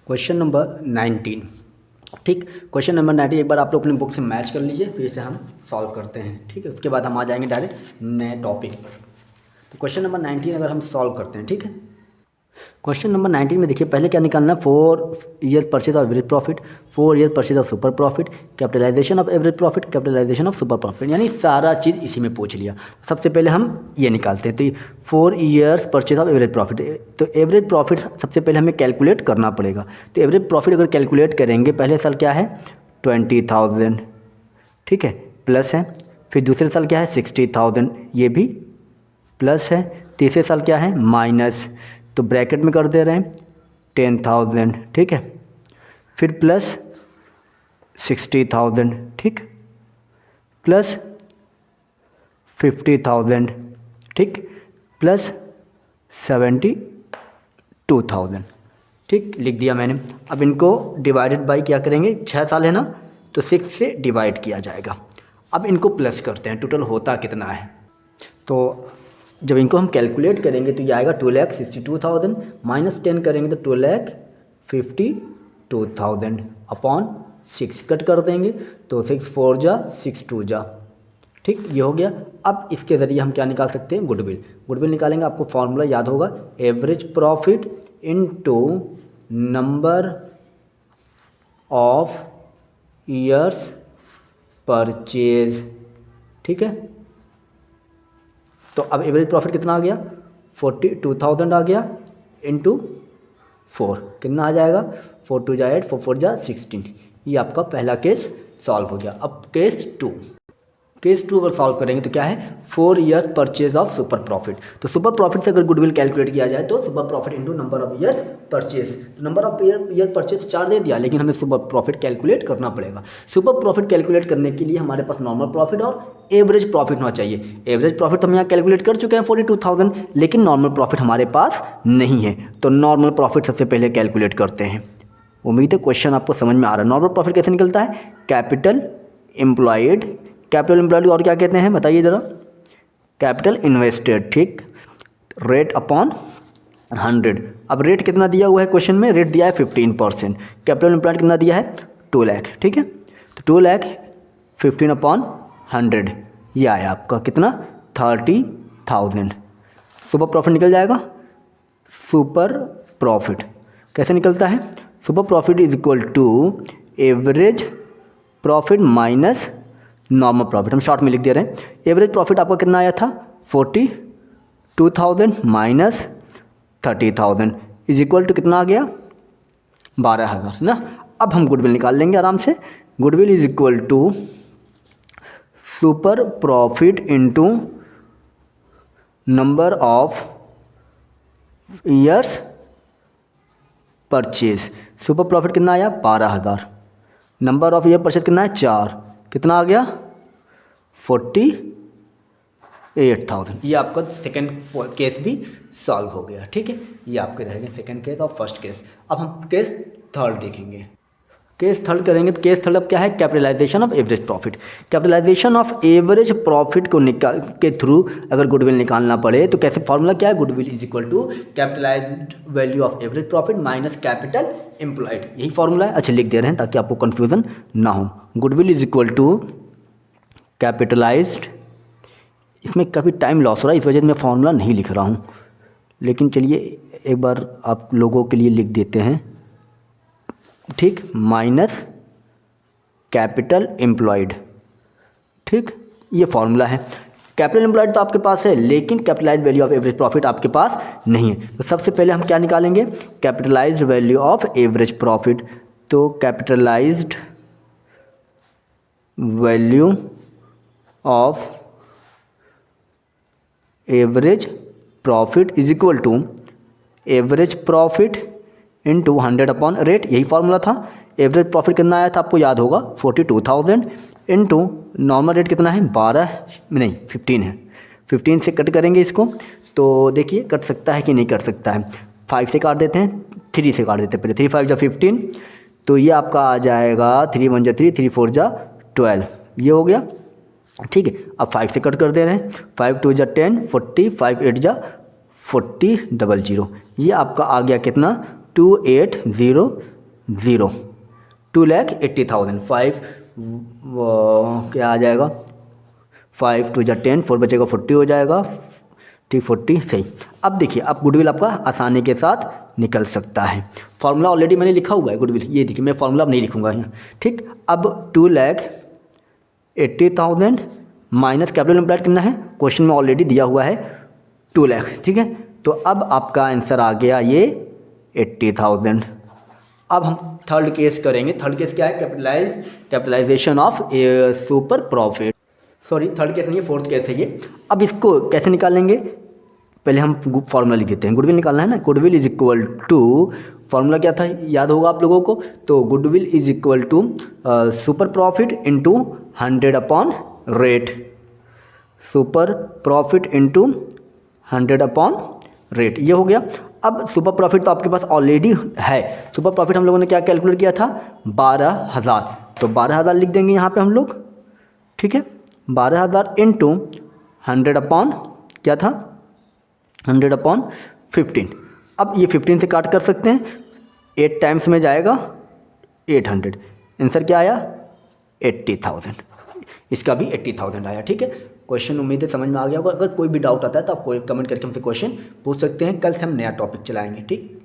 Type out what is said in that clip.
Question number 19। ठीक, question number 19 एक बार आप लोग अपनी बुक से मैच कर लीजिए, फिर से हम सॉल्व करते हैं। ठीक है, उसके बाद हम आ जाएंगे डायरेक्ट नए टॉपिक पर। तो क्वेश्चन नंबर 19 अगर हम सॉल्व करते हैं, ठीक है, क्वेश्चन नंबर 19 में देखिए पहले क्या निकालना है, 4 year purchase of average profit, 4 year purchase of super profit, capitalisation of average profit, capitalisation of super profit, यानी सारा चीज़ इसी में पूछ लिया। सबसे पहले हम ये निकालते हैं, तो 4 years purchase of average profit, तो एवरेज प्रॉफिट सबसे पहले हमें कैलकुलेट करना पड़ेगा। तो एवरेज प्रॉफिट अगर कैलकुलेट करेंगे, पहले साल क्या है 20,000, ठीक है, प्लस है, फिर दूसरे साल क्या है 60,000, ये भी प्लस है, तीसरे साल क्या है माइनस, तो ब्रैकेट में कर दे रहे हैं 10,000, ठीक है, फिर प्लस 60,000, ठीक, प्लस 50,000, ठीक, प्लस 72,000, ठीक, लिख दिया मैंने। अब इनको डिवाइडेड बाई क्या करेंगे, 6 साल है ना, तो 6 से डिवाइड किया जाएगा। अब इनको प्लस करते हैं, टोटल होता कितना है। तो जब इनको हम कैलकुलेट करेंगे तो ये आएगा 2,62,000, माइनस 10 करेंगे तो 2,52,000 अपॉन 6 कट कर देंगे, तो 6 4 जा 6 2 जा, ठीक, ये हो गया। अब इसके ज़रिए हम क्या निकाल सकते हैं, गुडविल। गुडविल निकालेंगे, आपको फॉर्मूला याद होगा, average profit into number of years purchase, ठीक है। तो अब एवरेज प्रॉफिट कितना आ गया, 42,000 आ गया, इंटू 4 कितना आ जाएगा, 4 2 जा 8, 4 4 जा 16। ये आपका पहला केस सॉल्व हो गया। अब केस 2 अगर सॉल्व करेंगे तो क्या है, 4 years purchase of super profit. तो सुपर प्रॉफिट से अगर गुडविल कैलकुलेट किया जाए तो super profit into number of years purchase, तो नंबर ऑफ ईयर परचेज 4 दे दिया, लेकिन हमें सुपर प्रॉफिट कैलकुलेट करना पड़ेगा। सुपर प्रॉफिट कैलकुलेट करने के लिए हमारे पास नॉर्मल प्रॉफिट और एवरेज प्रॉफिट होना चाहिए। एवरेज प्रॉफिट तो हम यहाँ कैलकुलेट कर चुके हैं 42,000, लेकिन नॉर्मल प्रॉफिट हमारे पास नहीं है, तो नॉर्मल प्रॉफिट सबसे पहले कैलकुलेट करते हैं। उम्मीद है क्वेश्चन आपको समझ में आ रहा है। नॉर्मल प्रॉफिट कैसे निकलता है, कैपिटल एम्प्लॉयड, कैपिटल एम्प्लॉयड और क्या कहते हैं बताइए ज़रा, कैपिटल इन्वेस्टेड, ठीक, रेट अपॉन 100। अब रेट कितना दिया हुआ है क्वेश्चन में, रेट दिया है 15%, कैपिटल एम्प्लॉयड कितना दिया है 2 लाख, ठीक है, तो 2 लाख 15 अपॉन 100, ये आया आपका कितना 30,000। सुपर प्रॉफिट निकल जाएगा। सुपर प्रॉफिट कैसे निकलता है, super profit is equal to average profit minus normal profit. हम शॉर्ट में लिख दे रहे हैं, एवरेज प्रॉफिट आपका कितना आया था 42,000 माइनस 30,000 इज इक्वल टू कितना आ गया 12,000 ना। अब हम गुडविल निकाल लेंगे आराम से। Goodwill is equal to super profit into number of years purchase. Super profit कितना आया 12,000, नंबर ऑफ ईयर परचेज कितना है 4, कितना आ गया 48,000। ये आपका सेकंड केस भी सॉल्व हो गया, ठीक है। ये आपके रह गए सेकंड केस और फर्स्ट केस। अब हम केस थर्ड देखेंगे। केस थर्ड करेंगे तो केस थर्ड अब क्या है, capitalisation of average profit. Capitalisation of average profit को निकाल के थ्रू अगर गुडविल निकालना पड़े तो कैसे, फॉर्मूला क्या है, goodwill is equal to capitalised value of average profit minus capital employed, यही फॉर्मूला है। अच्छा लिख दे रहे हैं ताकि आपको कन्फ्यूजन ना हो। Goodwill is equal to capitalised, इसमें काफ़ी टाइम लॉस हो रहा है, इस वजह से मैं फॉर्मूला नहीं लिख रहा हूँ, लेकिन चलिए एक बार आप लोगों के लिए लिख देते हैं, ठीक, माइनस कैपिटल एम्प्लॉयड, ठीक, ये फॉर्मूला है। कैपिटल एम्प्लॉयड तो आपके पास है, लेकिन capitalised value of average profit आपके पास नहीं है। तो सबसे पहले हम क्या निकालेंगे, capitalised value of average profit. तो capitalised value of average profit is equal to average profit into 100 upon rate, यही फॉर्मूला था। एवरेज प्रॉफिट कितना आया था आपको याद होगा 42,000 इंटू नॉर्मल रेट कितना है 15 है, 15 से कट करेंगे इसको, तो देखिए कट सकता है कि नहीं कट सकता है। 5 से काट देते हैं, 3 से काट देते हैं पहले, 3 5 जा 15, तो ये आपका आ जाएगा 3 1 जा 3, 3 4 जा 12, ये हो गया, ठीक है। अब 5 से कट कर दे रहे हैं, 5 2 जा 10, 40, 5 8 जा 40 00, ये आपका आ गया कितना 2800 0, 2,80,000, 5 क्या आ जाएगा, 5 2 10, 4 बचेगा 40 हो जाएगा, ठीक 40 सही। अब देखिए अब गुडविल आपका आसानी के साथ निकल सकता है। फार्मूला ऑलरेडी मैंने लिखा हुआ है गुडविल, ये देखिए मैं फार्मूला अब नहीं लिखूंगा यहाँ, ठीक। अब 2,80,000 माइनस कैपिटल एम्प्लॉयड करना है, क्वेश्चन में ऑलरेडी दिया हुआ है 2 लाख, ठीक है। तो अब आपका आंसर आ गया ये 80,000। अब हम थर्ड केस करेंगे। थर्ड केस क्या है, capitalisation of super profit, sorry third case नहीं है, फोर्थ केस है ये। अब इसको कैसे निकालेंगे, पहले हम फॉर्मूला लिख देते हैं। गुडविल निकालना है ना, goodwill is equal to, formula क्या था याद होगा आप लोगों को, तो goodwill is equal to super profit into 100 upon rate, super profit into 100 upon rate, ये हो गया। अब सुपर प्रॉफिट तो आपके पास ऑलरेडी है, सुपर प्रॉफिट हम लोगों ने क्या कैलकुलेट किया था 12,000, तो 12,000 लिख देंगे यहाँ पे हम लोग, ठीक है। 12,000 इंटू 100 अपॉन क्या था 100 अपॉन 15। अब ये 15 से काट कर सकते हैं, 8 टाइम्स में जाएगा 800, आंसर क्या आया 80,000, इसका भी 80,000 आया, ठीक है। क्वेश्चन उम्मीद है समझ में आ गया होगा। अगर कोई भी डाउट आता है तो आप कोई कमेंट करके हमसे क्वेश्चन पूछ सकते हैं। कल से हम नया टॉपिक चलाएंगे, ठीक।